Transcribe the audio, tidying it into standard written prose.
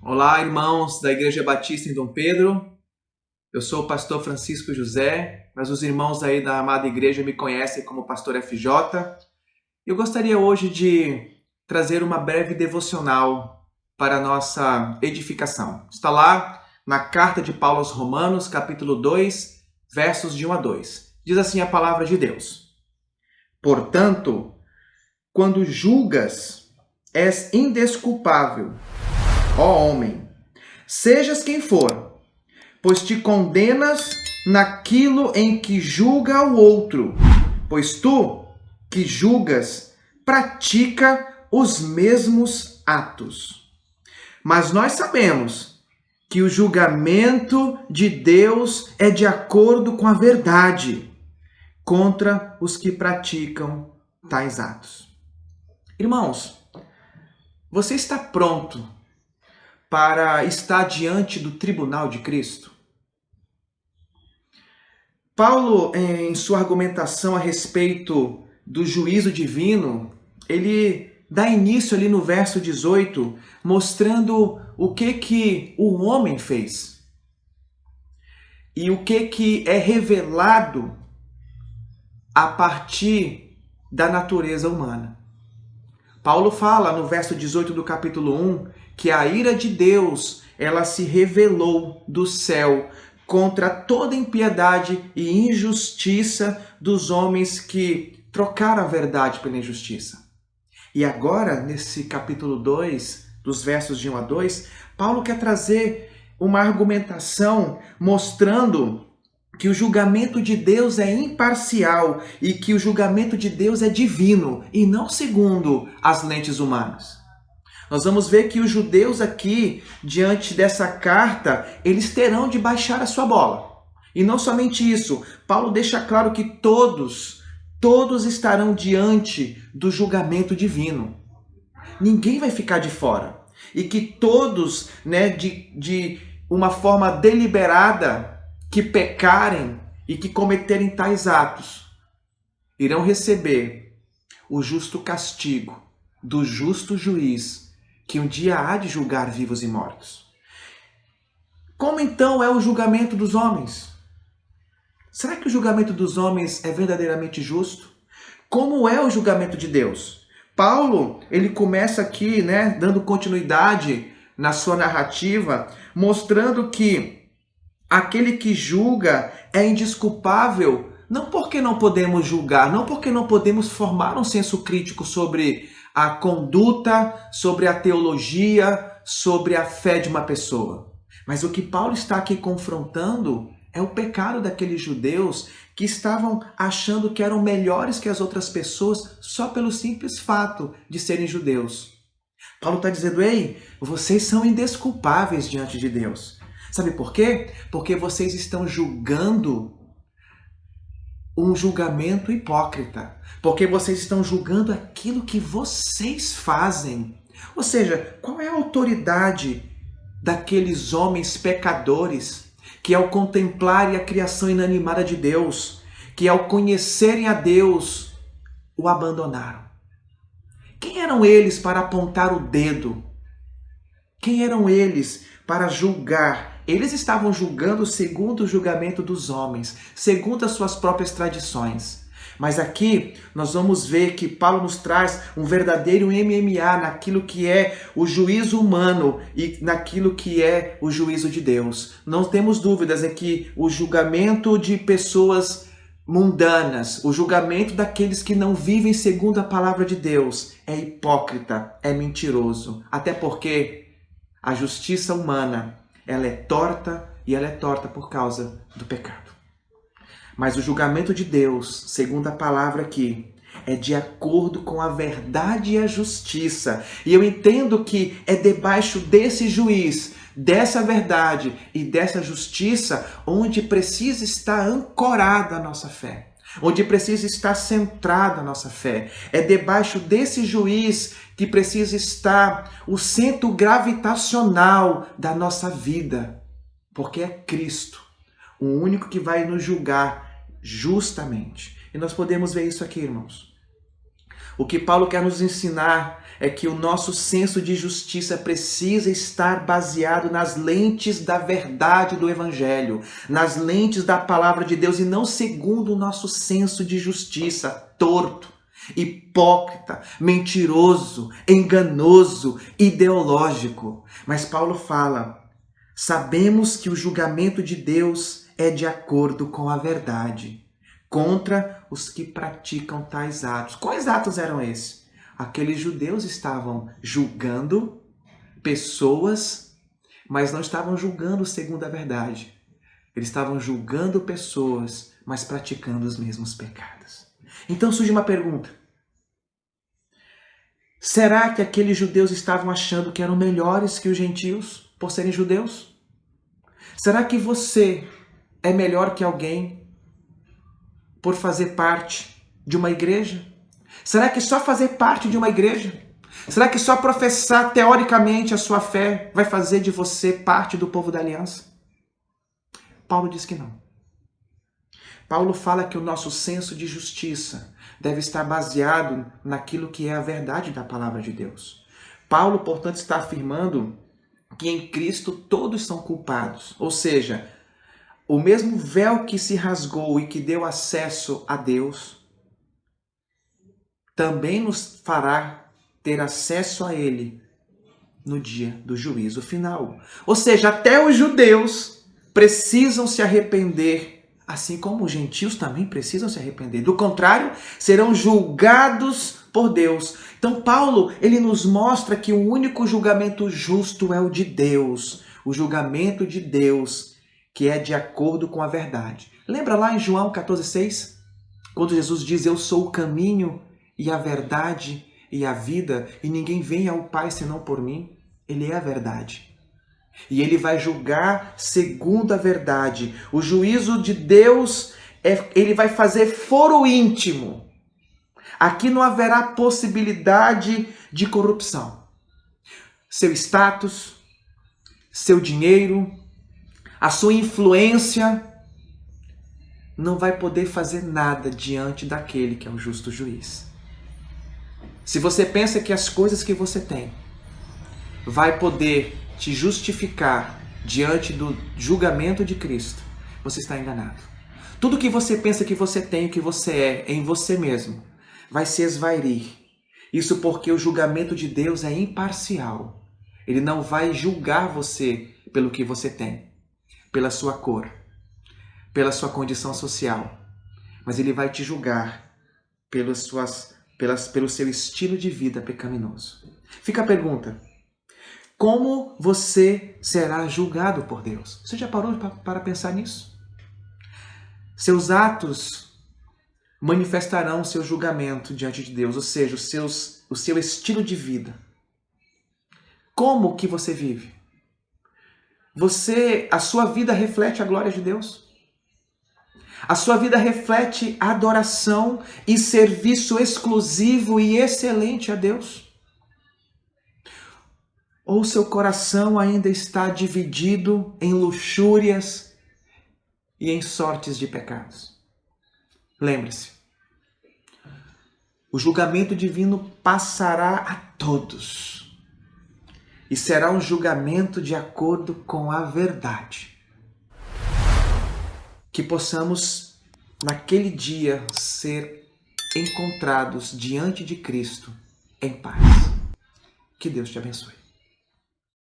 Olá, irmãos da Igreja Batista em Dom Pedro. Eu sou o pastor Francisco José, mas os irmãos aí da amada igreja me conhecem como pastor FJ. Eu gostaria hoje de trazer uma breve devocional para a nossa edificação. Está lá na carta de Paulo aos Romanos, capítulo 2, versos de 1 a 2. Diz assim a palavra de Deus: Portanto, quando julgas, és indesculpável, ó homem, sejas quem for, pois te condenas naquilo em que julga o outro, pois tu, que julgas, pratica os mesmos atos. Mas nós sabemos que o julgamento de Deus é de acordo com a verdade, contra os que praticam tais atos. Irmãos, você está pronto para estar diante do tribunal de Cristo? Paulo, em sua argumentação a respeito do juízo divino, ele dá início ali no verso 18, mostrando o que o homem fez e o que é revelado a partir da natureza humana. Paulo fala no verso 18 do capítulo 1 que a ira de Deus, ela se revelou do céu contra toda impiedade e injustiça dos homens que trocaram a verdade pela injustiça. E agora, nesse capítulo 2, dos versos de 1 a 2, Paulo quer trazer uma argumentação mostrando que o julgamento de Deus é imparcial e que o julgamento de Deus é divino e não segundo as lentes humanas. Nós vamos ver que os judeus aqui, diante dessa carta, eles terão de baixar a sua bola. E não somente isso, Paulo deixa claro que todos estarão diante do julgamento divino. Ninguém vai ficar de fora. E que todos, de uma forma deliberada, que pecarem e que cometerem tais atos, irão receber o justo castigo do justo juiz, que um dia há de julgar vivos e mortos. Como então é o julgamento dos homens? Será que o julgamento dos homens é verdadeiramente justo? Como é o julgamento de Deus? Paulo, ele começa aqui, dando continuidade na sua narrativa, mostrando que aquele que julga é indesculpável, não porque não podemos julgar, não porque não podemos formar um senso crítico sobre a conduta, sobre a teologia, sobre a fé de uma pessoa. Mas o que Paulo está aqui confrontando é o pecado daqueles judeus que estavam achando que eram melhores que as outras pessoas só pelo simples fato de serem judeus. Paulo está dizendo, ei, vocês são indesculpáveis diante de Deus. Sabe por quê? Porque vocês estão julgando um julgamento hipócrita. Porque vocês estão julgando aquilo que vocês fazem. Ou seja, qual é a autoridade daqueles homens pecadores que ao contemplarem a criação inanimada de Deus, que ao conhecerem a Deus, o abandonaram? Quem eram eles para apontar o dedo? Quem eram eles para julgar? Eles estavam julgando segundo o julgamento dos homens, segundo as suas próprias tradições. Mas aqui nós vamos ver que Paulo nos traz um verdadeiro MMA naquilo que é o juízo humano e naquilo que é o juízo de Deus. Não temos dúvidas é que o julgamento de pessoas mundanas, o julgamento daqueles que não vivem segundo a palavra de Deus é hipócrita, é mentiroso. Até porque a justiça humana, ela é torta e ela é torta por causa do pecado. Mas o julgamento de Deus, segundo a palavra aqui, é de acordo com a verdade e a justiça. E eu entendo que é debaixo desse juiz, dessa verdade e dessa justiça, onde precisa estar ancorada a nossa fé. Onde precisa estar centrada a nossa fé. É debaixo desse juiz que precisa estar o centro gravitacional da nossa vida. Porque é Cristo, o único que vai nos julgar justamente. E nós podemos ver isso aqui, irmãos. O que Paulo quer nos ensinar é que o nosso senso de justiça precisa estar baseado nas lentes da verdade do Evangelho, nas lentes da palavra de Deus e não segundo o nosso senso de justiça torto, hipócrita, mentiroso, enganoso, ideológico. Mas Paulo fala: sabemos que o julgamento de Deus é de acordo com a verdade, contra os que praticam tais atos. Quais atos eram esses? Aqueles judeus estavam julgando pessoas, mas não estavam julgando segundo a verdade. Eles estavam julgando pessoas, mas praticando os mesmos pecados. Então surge uma pergunta: será que aqueles judeus estavam achando que eram melhores que os gentios por serem judeus? Será que você é melhor que alguém por fazer parte de uma igreja? Será que só fazer parte de uma igreja? Será que só professar teoricamente a sua fé vai fazer de você parte do povo da aliança? Paulo diz que não. Paulo fala que o nosso senso de justiça deve estar baseado naquilo que é a verdade da palavra de Deus. Paulo, portanto, está afirmando que em Cristo todos são culpados, ou seja, o mesmo véu que se rasgou e que deu acesso a Deus também nos fará ter acesso a Ele no dia do juízo final. Ou seja, até os judeus precisam se arrepender, assim como os gentios também precisam se arrepender. Do contrário, serão julgados por Deus. Então Paulo, ele nos mostra que o único julgamento justo é o de Deus. O julgamento de Deus, que é de acordo com a verdade. Lembra lá em João 14,6? Quando Jesus diz: eu sou o caminho e a verdade e a vida, e ninguém vem ao Pai senão por mim. Ele é a verdade. E ele vai julgar segundo a verdade. O juízo de Deus, ele vai fazer foro íntimo. Aqui não haverá possibilidade de corrupção. Seu status, seu dinheiro, a sua influência não vai poder fazer nada diante daquele que é o justo juiz. Se você pensa que as coisas que você tem vai poder te justificar diante do julgamento de Cristo, você está enganado. Tudo que você pensa que você tem, o que você é em você mesmo, vai se esvairir. Isso porque o julgamento de Deus é imparcial. Ele não vai julgar você pelo que você tem, pela sua cor, pela sua condição social, mas ele vai te julgar pelo seu estilo de vida pecaminoso. Fica a pergunta: como você será julgado por Deus? Você já parou para pensar nisso? Seus atos manifestarão seu julgamento diante de Deus, ou seja, o seu estilo de vida. Como que você vive? A sua vida reflete a glória de Deus? A sua vida reflete adoração e serviço exclusivo e excelente a Deus? Ou seu coração ainda está dividido em luxúrias e em sortes de pecados? Lembre-se, o julgamento divino passará a todos e será um julgamento de acordo com a verdade. Que possamos, naquele dia, ser encontrados diante de Cristo em paz. Que Deus te abençoe.